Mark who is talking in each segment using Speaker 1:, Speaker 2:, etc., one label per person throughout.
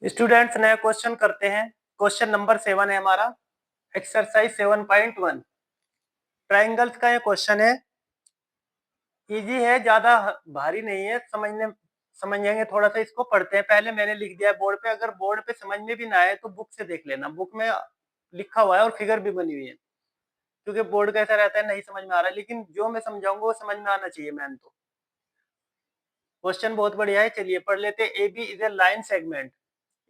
Speaker 1: Students नया question करते हैं। क्वेश्चन नंबर 7 है हमारा, एक्सरसाइज 7.1। ट्राइंगल्स का ये क्वेश्चन है। इजी है, ज्यादा भारी नहीं है, समझेंगे थोड़ा सा। इसको पढ़ते हैं। पहले मैंने लिख दिया है बोर्ड पे। अगर बोर्ड पे समझ में भी ना आए तो बुक से देख लेना, बुक में लिखा हुआ है और फिगर भी बनी हुई है। क्योंकि बोर्ड का ऐसा रहता है नहीं समझ में आ रहा है, लेकिन जो मैं समझाऊंगा वो समझ में आना चाहिए मैन। तो क्वेश्चन बहुत बढ़िया है, चलिए पढ़ लेते हैं। A B is a line segment.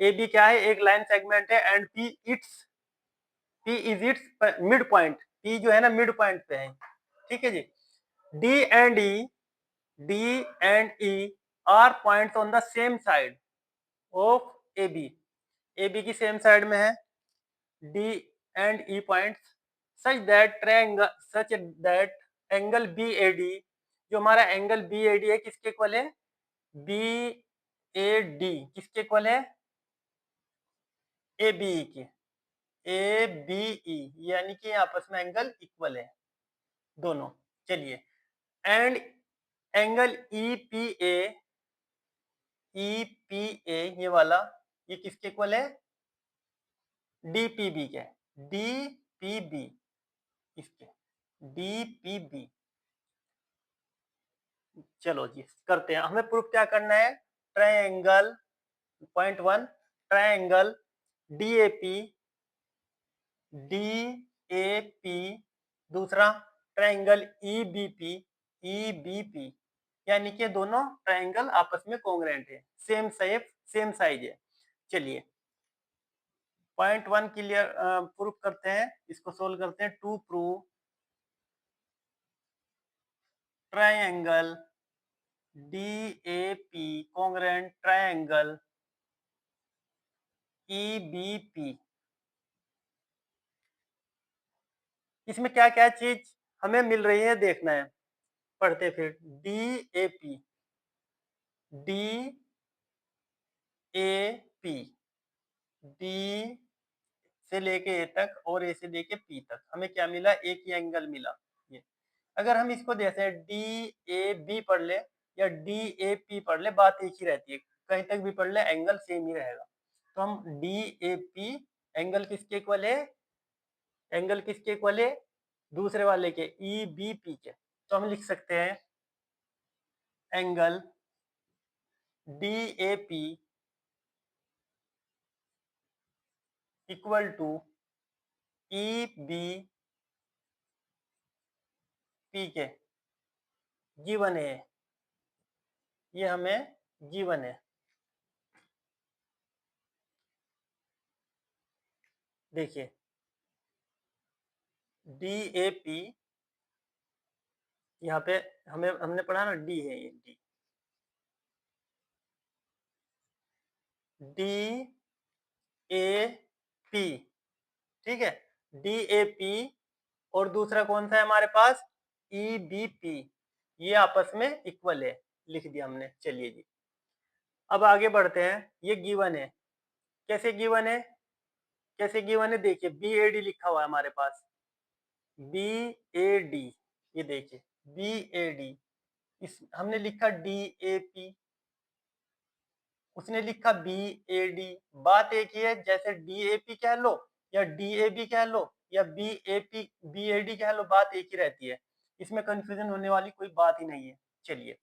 Speaker 1: A B क्या है? एक लाइन सेगमेंट है। And P is its mid point. P जो है ना मिड पॉइंट पे है। ठीक है जी। D and E are points on the same side of A B. A B की सेम साइड में है D and E points. Such that angle B A D, जो हमारा एंगल बी ए डी है, किसके इक्वल है? B A D किसके equal है? ए बी ई के। ए बी ई यानी कि आपस में एंगल इक्वल है दोनों। चलिए, and angle E P A ये वाला, ये किसके इक्वल है? डी पी बी के। डी पी बी इसके, डी पी बी। चलो जी करते हैं। हमें प्रूफ क्या करना है? Triangle point 1, triangle D A P. दूसरा ट्रायंगल ई बी पी, यानी कि दोनों ट्रायंगल आपस में कोंग्रेंट है, सेम शेप सेम साइज है। चलिए पॉइंट 1 क्लियर प्रूफ करते हैं, इसको सोल्व करते हैं। To prove triangle D A P congruent triangle E B P. इसमें क्या क्या चीज हमें मिल रही है देखना है। पढ़ते फिर। D A P, D A P, D से लेके ए तक और ए से लेके पी तक हमें क्या मिला? एक ही एंगल मिला। ये अगर हम इसको जैसे डी ए बी पढ़ ले या डी ए पी पढ़ ले, बात एक ही रहती है। कहीं तक भी पढ़ ले एंगल सेम ही रहेगा। तो हम डी ए पी एंगल किसके इक्वल है? एंगल किसके इक्वल है? दूसरे वाले के, ई बी पी के। तो हम लिख सकते हैं angle D A P equal to E B P के। गिवन है, ये हमें गिवन है। देखिए डी ए पी, यहाँ पे हमने पढ़ा ना, डी है ये, डी ए पी। ठीक है, डी ए पी और दूसरा कौन सा है हमारे पास? ई बी पी। ये आपस में इक्वल है, लिख दिया हमने। चलिए जी अब आगे बढ़ते हैं। ये गिवन है। कैसे गिवन है? कैसे गिवन है? देखिए बी ए डी लिखा हुआ है हमारे पास। बी ए डी, ये देखिए बी ए डी। इस हमने लिखा डी ए पी, उसने लिखा बी ए डी। बात एक ही है, जैसे डी ए पी कह लो या डी ए बी कह लो या B A P B A D कह लो, बात एक ही रहती है। इसमें कंफ्यूजन होने वाली कोई बात ही नहीं है। चलिए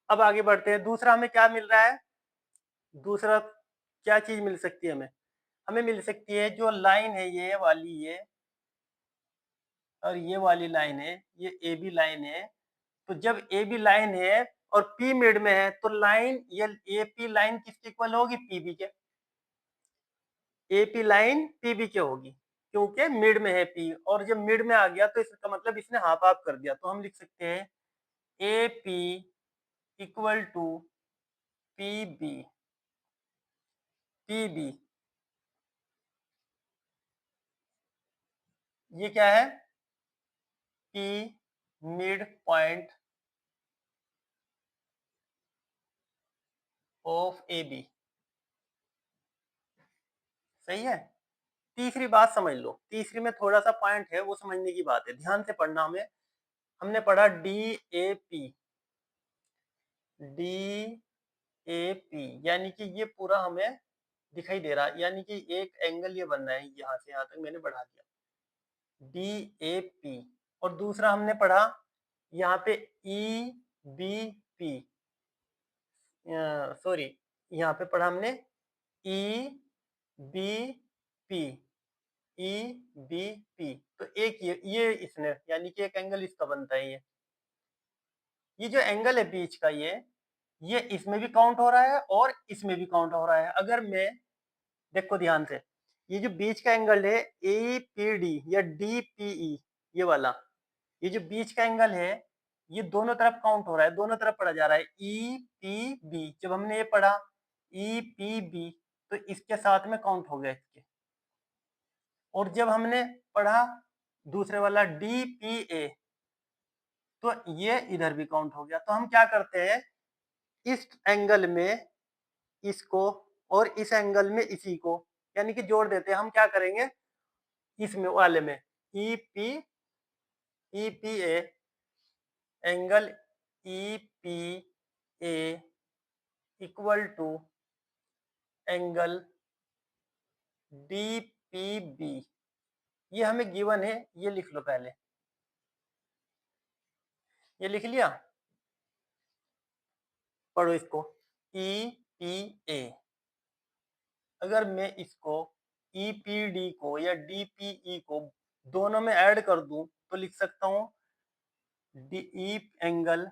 Speaker 1: अब आगे बढ़ते हैं। दूसरा हमें क्या मिल रहा है? दूसरा क्या चीज मिल सकती है हमें? हमें मिल सकती है जो लाइन है ये वाली, ये और ये वाली लाइन है, ये ए बी लाइन है। तो जब ए बी लाइन है और पी मिड में है तो लाइन ये ए पी लाइन किसके इक्वल होगी? पीबी के। ए पी लाइन पीबी के होगी क्योंकि मिड में है पी, और जब मिड में आ गया तो इसका मतलब इसने हाफ हाफ कर दिया। तो हम लिख सकते हैं A P equal to P B. P B ये क्या है? P mid point of A B. सही है। तीसरी बात समझ लो। तीसरी में थोड़ा सा पॉइंट है, वो समझने की बात है, ध्यान से पढ़ना। हमने पढ़ा D A P, D A P यानी कि ये पूरा हमें दिखाई दे रहा, यानी कि एक एंगल ये बन रहा है, यहाँ से यहाँ तक मैंने बढ़ा दिया DAP, और दूसरा हमने पढ़ा यहाँ पे EBP, सॉरी यहाँ पे पढ़ा हमने EBP, EBP, तो एक ये इसने, यानी कि एक एंगल इसका बनता है। ये जो एंगल है बीच का, ये इसमें भी काउंट हो रहा है और इसमें भी काउंट हो रहा है। अगर मैं, देखो ध्यान से, ये जो बीच का एंगल है APD या DPE, ये वाला, ये जो बीच का एंगल है, ये दोनों तरफ काउंट हो रहा है, दोनों तरफ पढ़ा जा रहा है EPB। जब हमने ये पढ़ा EPB, तो इसके साथ में काउंट हो गया इसके। और जब हमने पढ़ा दूसरे वाला DPA, तो ये इधर भी काउंट हो गया। तो हम क्या करते हैं, इस एंगल में इसको और इस एंगल में इसी को, यानी कि जोड़ देते हैं। हम क्या करेंगे, इसमें वाले में EPA angle EPA equal to angle DPB, ये हमें गिवन है, ये लिख लो पहले, ये लिख लिया, पढ़ो इसको EPA। अगर मैं इसको EPD को या DPE को दोनों में ऐड कर दूं, तो लिख सकता हूं angle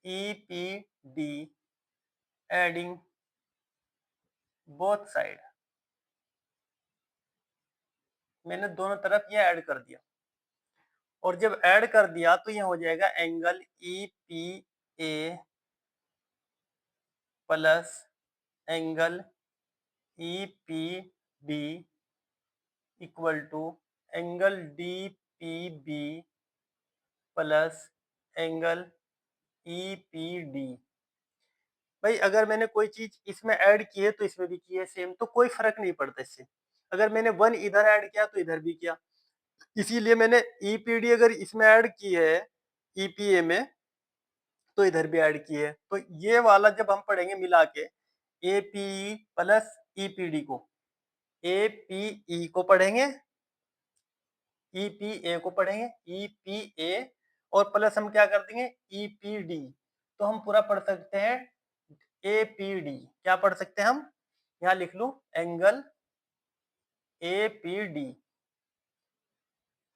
Speaker 1: EPD adding both side. मैंने दोनों तरफ ये ऐड कर दिया, और जब ऐड कर दिया तो ये हो जाएगा angle EPA plus angle EPD equal to angle DPB plus angle EPD। भाई अगर मैंने कोई चीज इसमें ऐड की है तो इसमें भी की है सेम, तो कोई फर्क नहीं पड़ता इससे। अगर मैंने 1 इधर ऐड किया तो इधर भी किया, इसीलिए मैंने EPD अगर इसमें ऐड की है EPA में, तो इधर भी ऐड की है। तो ये वाला जब हम पढ़ेंगे मिला के, APE प्लस EPD को, APE को पढ़ेंगे, EPA को पढ़ेंगे, EPA, और प्लस हम क्या कर देंगे EPD। तो हम पूरा पढ़ सकते हैं APD। क्या पढ़ सकते हैं हम, यहाँ लिख लो एंगल APD।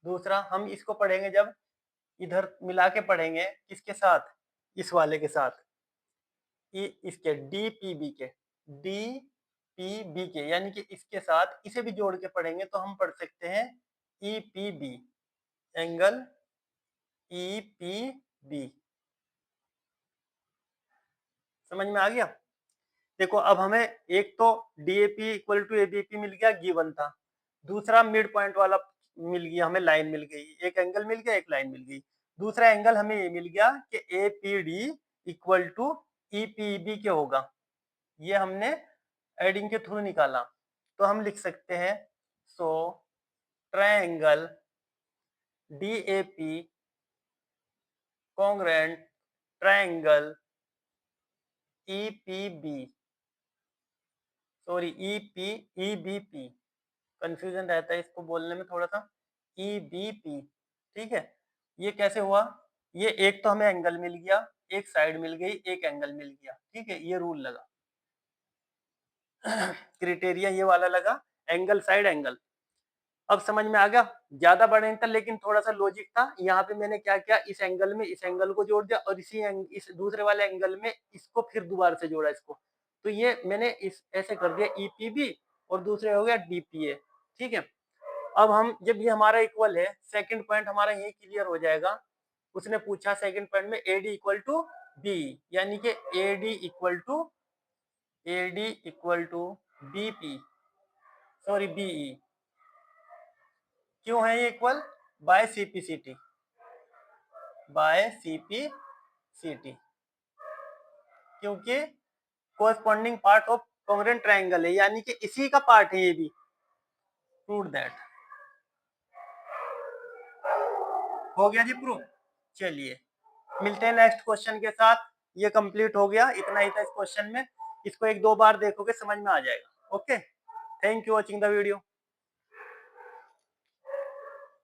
Speaker 1: दूसरा हम इसको पढ़ेंगे जब इधर मिला के पढ़ेंगे, किसके साथ, इस वाले के साथ, इसके DPB के, DPB के, यानी कि इसके साथ इसे भी जोड़ के पढ़ेंगे, तो हम पढ़ सकते हैं EPB, एंगल EPB। समझ में आ गया। देखो अब हमें एक तो DAP इक्वल टू ABP मिल गया, गिवन था। दूसरा मिड पॉइंट वाला मिल गया, हमें लाइन मिल गई, एक एंगल मिल गया, एक लाइन मिल गई। दूसरा एंगल हमें ये मिल गया कि APD इक्वल टू EPB के होगा, ये हमने एडिंग के थ्रू निकाला। तो हम लिख सकते हैं, so triangle DAP congruent triangle EPB, sorry EBP, confusion रहता है इसको बोलने में थोड़ा सा, EBP। ठीक है, ये कैसे हुआ, ये एक तो हमें एंगल मिल गया, एक साइड मिल गई, एक एंगल मिल गया। ठीक है, ये रूल लगा, क्राइटेरिया ये वाला लगा, एंगल साइड एंगल। अब समझ में आ गया, ज्यादा बड़ा नहीं था लेकिन थोड़ा सा लॉजिक था। यहाँ पे मैंने क्या किया, इस एंगल में इस एंगल को जोड़ दिया, और इस दूसरे वाले एंगल में इसको फिर दोबारा से जोड़ा इसको, तो ये मैंने इस ऐसे कर दिया EPB, और दूसरे हो गया DPA। ठीक है, अब हम जब ये हमारा इक्वल है, सेकंड पॉइंट हमारा यही क्लियर हो जाएगा। उसने पूछा सेकंड पॉइंट में AD इक्वल टू B, यानी कि AD equal to BP, sorry BE। क्यों है ये equal, by CPCT, by CPCT, क्योंकि corresponding part of congruent triangle है, यानी कि इसी का पार्ट है ये भी। प्रूव दैट, हो गया जी प्रूव। चलिए मिलते हैं नेक्स्ट क्वेश्चन के साथ। ये कंप्लीट हो गया, इतना ही था इस क्वेश्चन में। इसको 1-2 बार देखोगे समझ में आ जाएगा। Okay, thank you watching the video.